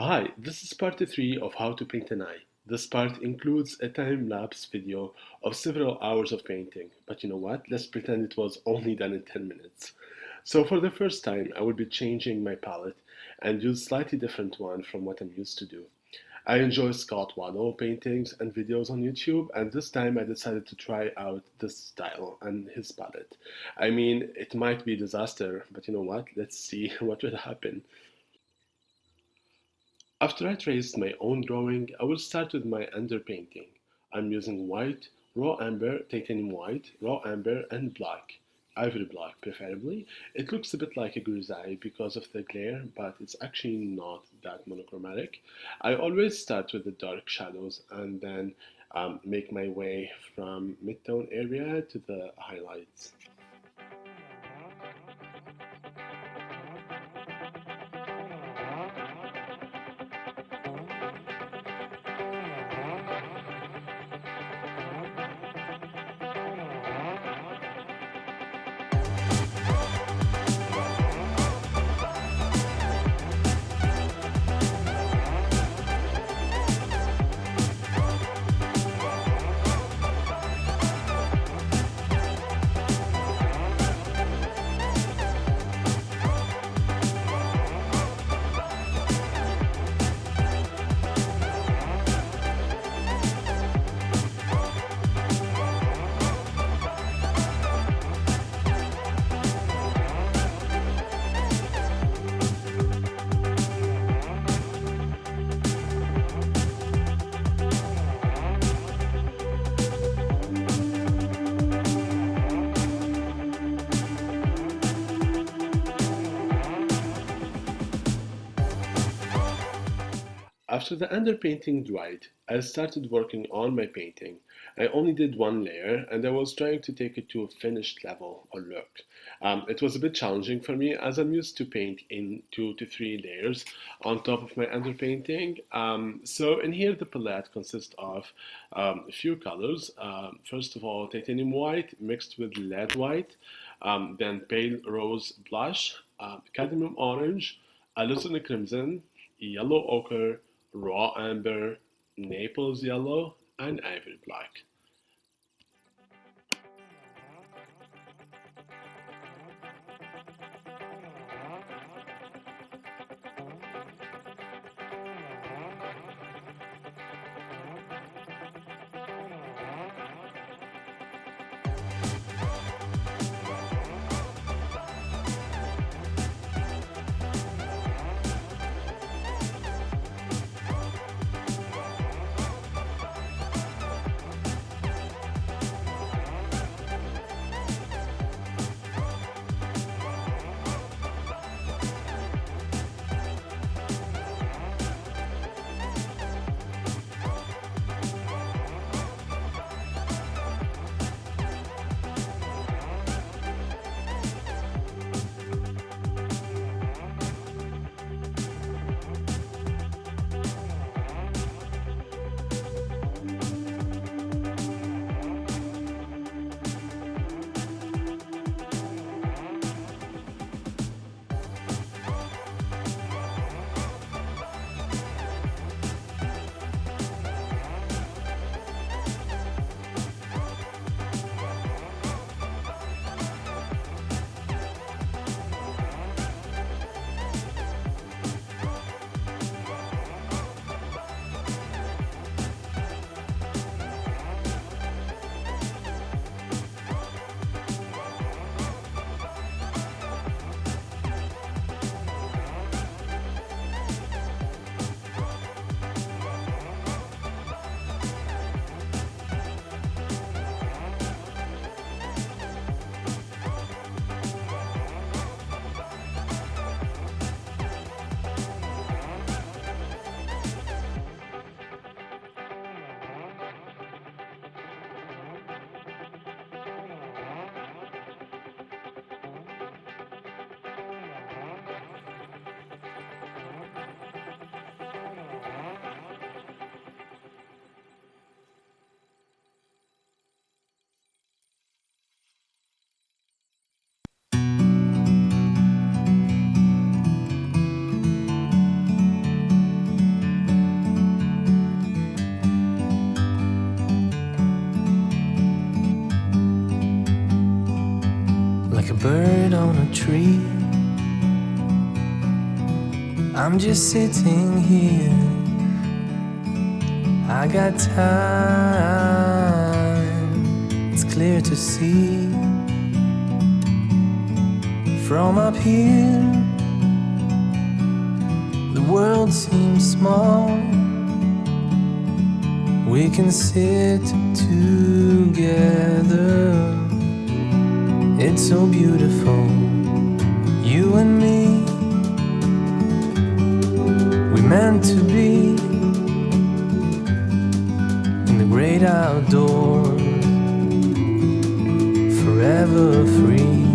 Hi, this is part 3 of How to Paint an Eye. This part includes a time-lapse video of several hours of painting, but you know what? Let's pretend it was only done in 10 minutes. So for the first time, I will be changing my palette and use slightly different one from what I'm used to do. I enjoy Scott Waddell paintings and videos on YouTube, and this time I decided to try out this style and his palette. I mean, it might be a disaster, but you know what? Let's see what will happen. After I traced my own drawing, I will start with my underpainting. I'm using white, raw amber, titanium white, raw amber, and black. Ivory black, preferably. It looks a bit like a grisaille because of the glare, but it's actually not that monochromatic. I always start with the dark shadows and then make my way from mid-tone area to the highlights. After the underpainting dried, I started working on my painting. I only did one layer and I was trying to take it to a finished level or look. It was a bit challenging for me as I'm used to paint in 2 to 3 layers on top of my underpainting. So in here the palette consists of a few colors. First of all, titanium white mixed with lead white, then pale rose blush, cadmium orange, alizarin crimson, yellow ochre, raw amber, Naples yellow, and ivory black. like a bird on a tree. I'm just sitting here, I got time, it's clear to see. From up here, the world seems small. We can sit together, it's so beautiful, you and me. We meant to be in the great outdoors, forever free.